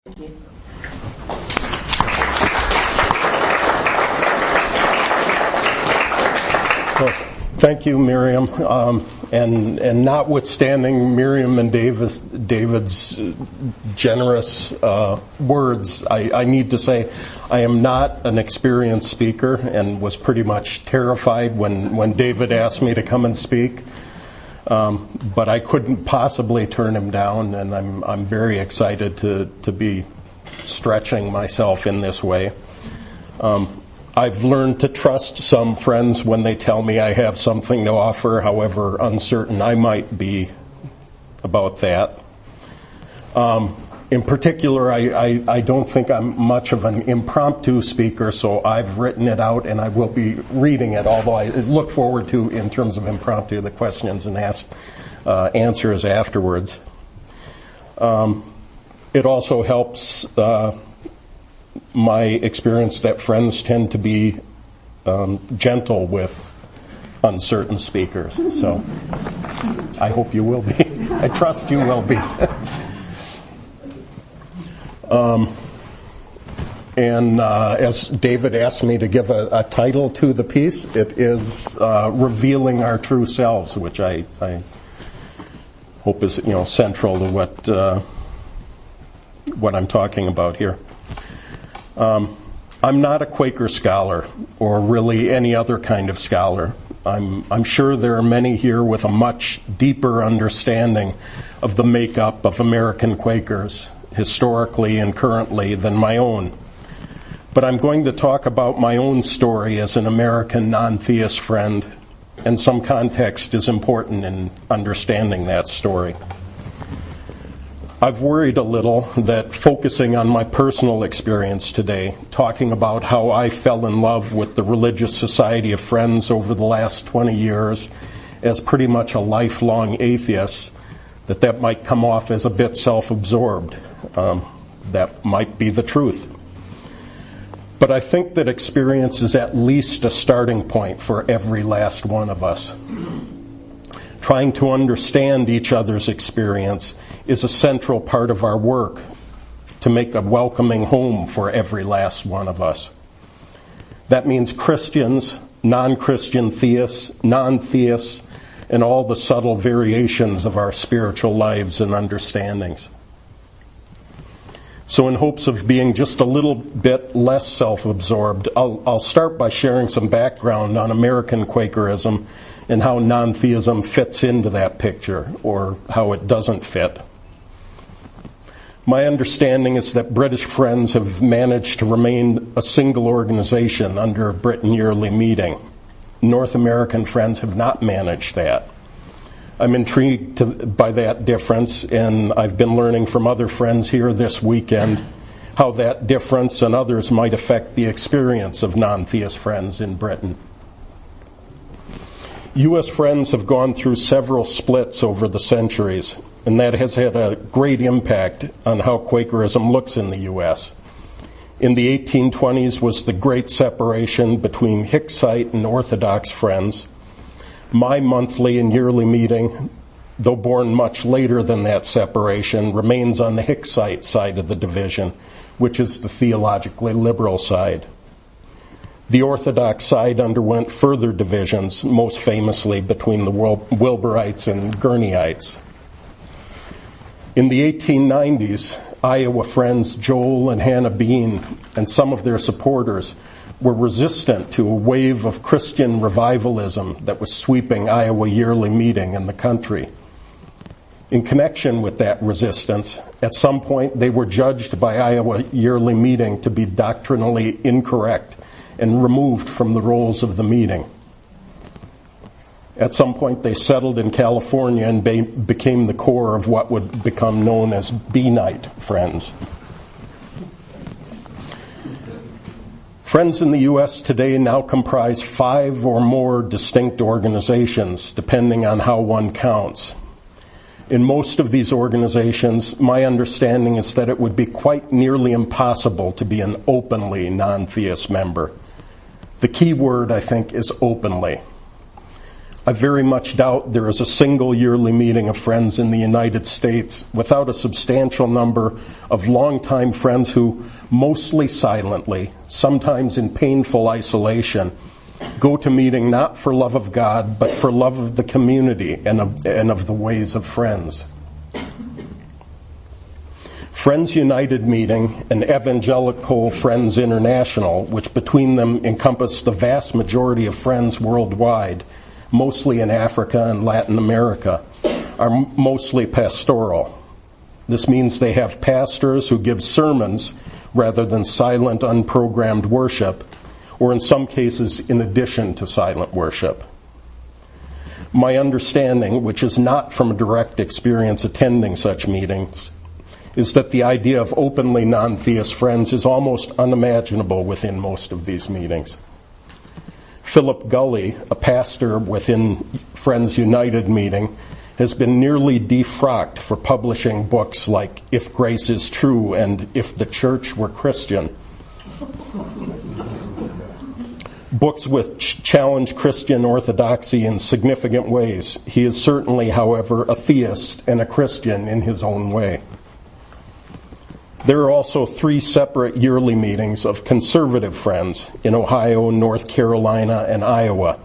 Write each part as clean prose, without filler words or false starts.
Thank you. Well, thank you, Miriam. And notwithstanding Miriam and David's generous words, I need to say I am not an experienced speaker and was pretty much terrified when David asked me to come and speak. But I couldn't possibly turn him down, and I'm very excited to be stretching myself in this way. I've learned to trust some friends when they tell me I have something to offer, however uncertain I might be about that. In particular, I don't think I'm much of an impromptu speaker, so I've written it out and I will be reading it, although I look forward to, in terms of impromptu, the questions and answers afterwards. It also helps my experience that friends tend to be gentle with uncertain speakers. So I hope you will be. I trust you will be. As David asked me to give a title to the piece, it is Revealing Our True Selves, which I hope is central to what I'm talking about here. I'm not a Quaker scholar, or really any other kind of scholar. I'm sure there are many here with a much deeper understanding of the makeup of American Quakers, historically and currently, than my own. But I'm going to talk about my own story as an American non-theist friend, and some context is important in understanding that story. I've worried a little that focusing on my personal experience today, talking about how I fell in love with the religious society of friends over the last 20 years as pretty much a lifelong atheist, that might come off as a bit self-absorbed. That might be the truth. But I think that experience is at least a starting point for every last one of us. Trying to understand each other's experience is a central part of our work to make a welcoming home for every last one of us. That means Christians, non-Christian theists, non-theists, and all the subtle variations of our spiritual lives and understandings. So in hopes of being just a little bit less self-absorbed, I'll start by sharing some background on American Quakerism and how non-theism fits into that picture, or how it doesn't fit. My understanding is that British Friends have managed to remain a single organization under a Britain yearly meeting. North American Friends have not managed that. I'm intrigued by that difference, and I've been learning from other friends here this weekend how that difference and others might affect the experience of non-theist friends in Britain. U.S. Friends have gone through several splits over the centuries, and that has had a great impact on how Quakerism looks in the U.S. In the 1820s was the great separation between Hicksite and Orthodox Friends. My monthly and yearly meeting, though born much later than that separation, remains on the Hicksite side of the division, which is the theologically liberal side. The Orthodox side underwent further divisions, most famously between the Wilburites and Gurneyites. In the 1890s, Iowa Friends Joel and Hannah Bean and some of their supporters were resistant to a wave of Christian revivalism that was sweeping Iowa yearly meeting and the country. In connection with that resistance, at some point they were judged by Iowa yearly meeting to be doctrinally incorrect and removed from the rolls of the meeting. At some point they settled in California and became the core of what would become known as B-Night Friends. Friends in the U.S. today now comprise 5 or more distinct organizations, depending on how one counts. In most of these organizations, my understanding is that it would be quite nearly impossible to be an openly non-theist member. The key word, I think, is openly. I very much doubt there is a single yearly meeting of friends in the United States without a substantial number of longtime friends who, mostly silently, sometimes in painful isolation, go to meeting not for love of God, but for love of the community and of the ways of friends. Friends United Meeting and Evangelical Friends International, which between them encompass the vast majority of friends worldwide, mostly in Africa and Latin America, are mostly pastoral. This means they have pastors who give sermons rather than silent, unprogrammed worship, or in some cases in addition to silent worship. My understanding, which is not from a direct experience attending such meetings, is that the idea of openly non-theist friends is almost unimaginable within most of these meetings. Philip Gulley, a pastor within Friends United meeting, has been nearly defrocked for publishing books like If Grace is True and If the Church Were Christian. Books which challenge Christian orthodoxy in significant ways. He is certainly, however, a theist and a Christian in his own way. There are also 3 separate yearly meetings of conservative friends in Ohio, North Carolina, and Iowa.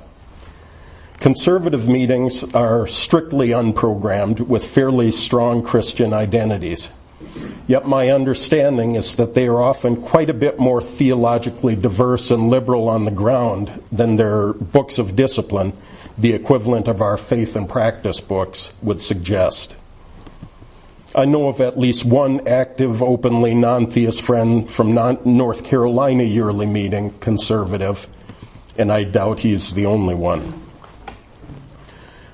Conservative meetings are strictly unprogrammed with fairly strong Christian identities. Yet my understanding is that they are often quite a bit more theologically diverse and liberal on the ground than their books of discipline, the equivalent of our faith and practice books, would suggest. I know of at least one active, openly non-theist friend from North Carolina yearly meeting, conservative, and I doubt he's the only one.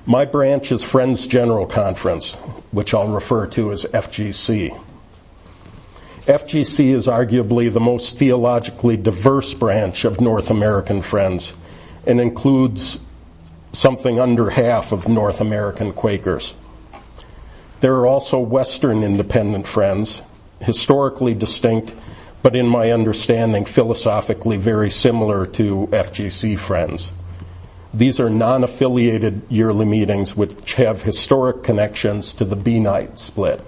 My branch is Friends General Conference, which I'll refer to as FGC. FGC is arguably the most theologically diverse branch of North American Friends and includes something under half of North American Quakers. There are also Western Independent Friends, historically distinct, but in my understanding philosophically very similar to FGC Friends. These are non-affiliated yearly meetings which have historic connections to the B-Night split.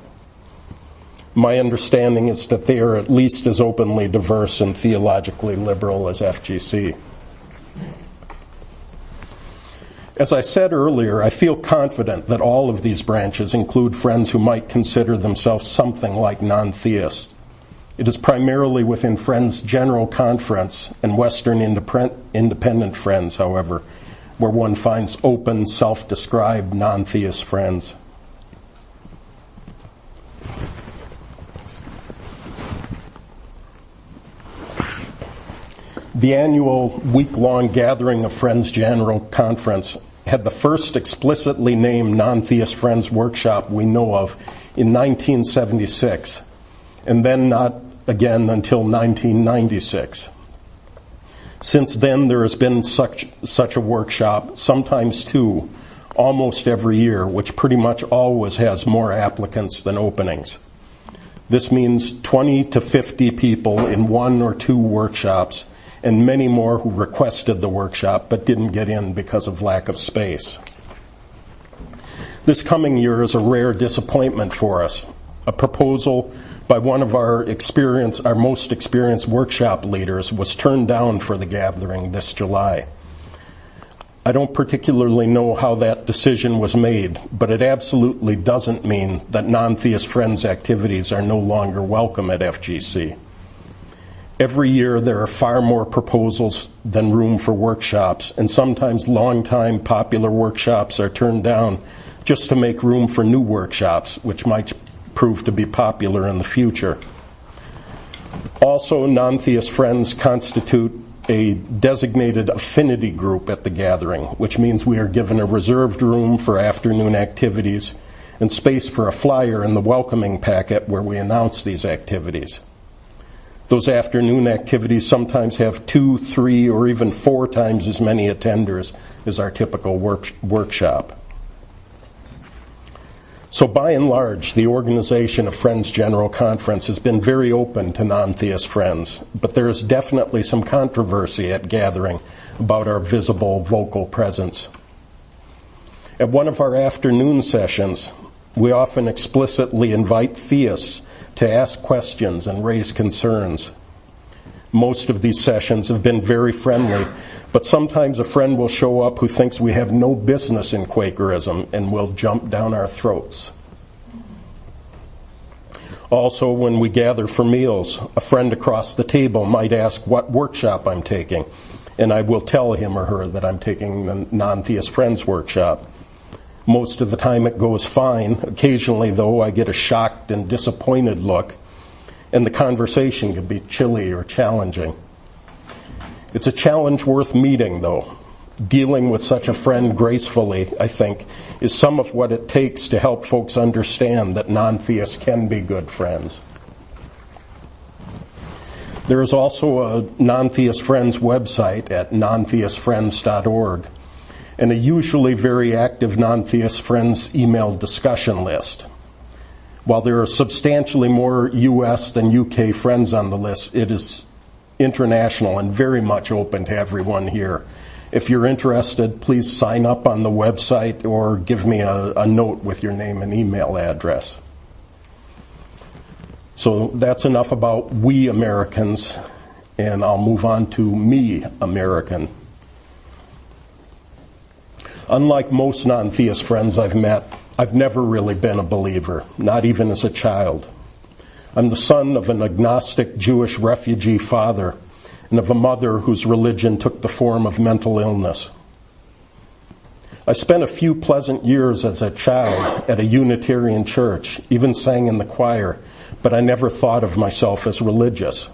My understanding is that they are at least as openly diverse and theologically liberal as FGC. As I said earlier, I feel confident that all of these branches include friends who might consider themselves something like non-theists. It is primarily within Friends General Conference and Western Independent Friends, however, where one finds open, self-described non-theist friends. The annual week-long gathering of Friends General Conference had the first explicitly named Non-Theist Friends workshop we know of in 1976, and then not again until 1996. Since then, there has been such a workshop, sometimes 2, almost every year, which pretty much always has more applicants than openings. This means 20 to 50 people in 1 or 2 workshops, and many more who requested the workshop but didn't get in because of lack of space. This coming year is a rare disappointment for us. A proposal by one of our most experienced workshop leaders was turned down for the gathering this July. I don't particularly know how that decision was made, but it absolutely doesn't mean that non-theist friends activities are no longer welcome at FGC. Every year there are far more proposals than room for workshops, and sometimes long-time popular workshops are turned down just to make room for new workshops, which might prove to be popular in the future. Also, non-theist friends constitute a designated affinity group at the gathering, which means we are given a reserved room for afternoon activities and space for a flyer in the welcoming packet where we announce these activities. Those afternoon activities sometimes have 2, 3, or even 4 times as many attenders as our typical workshop. So by and large, the organization of Friends General Conference has been very open to non-theist friends, but there is definitely some controversy at gathering about our visible vocal presence. At one of our afternoon sessions, we often explicitly invite theists to ask questions and raise concerns. Most of these sessions have been very friendly, but sometimes a friend will show up who thinks we have no business in Quakerism and will jump down our throats. Also, when we gather for meals, a friend across the table might ask what workshop I'm taking, and I will tell him or her that I'm taking the Nontheist Friends workshop. Most of the time it goes fine. Occasionally, though, I get a shocked and disappointed look, and the conversation can be chilly or challenging. It's a challenge worth meeting, though. Dealing with such a friend gracefully, I think, is some of what it takes to help folks understand that non-theists can be good friends. There is also a Nontheist Friends website at nontheistfriends.org, and a usually very active Nontheist Friends email discussion list. While there are substantially more U.S. than U.K. friends on the list, it is international and very much open to everyone here. If you're interested, please sign up on the website or give me a note with your name and email address. So that's enough about we Americans, and I'll move on to me American. Unlike most non-theist friends I've met, I've never really been a believer, not even as a child. I'm the son of an agnostic Jewish refugee father and of a mother whose religion took the form of mental illness. I spent a few pleasant years as a child at a Unitarian church, even sang in the choir, but I never thought of myself as religious.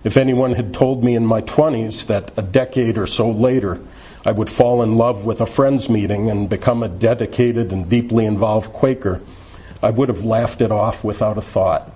If anyone had told me in my 20s that a decade or so later I would fall in love with a friends meeting and become a dedicated and deeply involved Quaker, I would have laughed it off without a thought.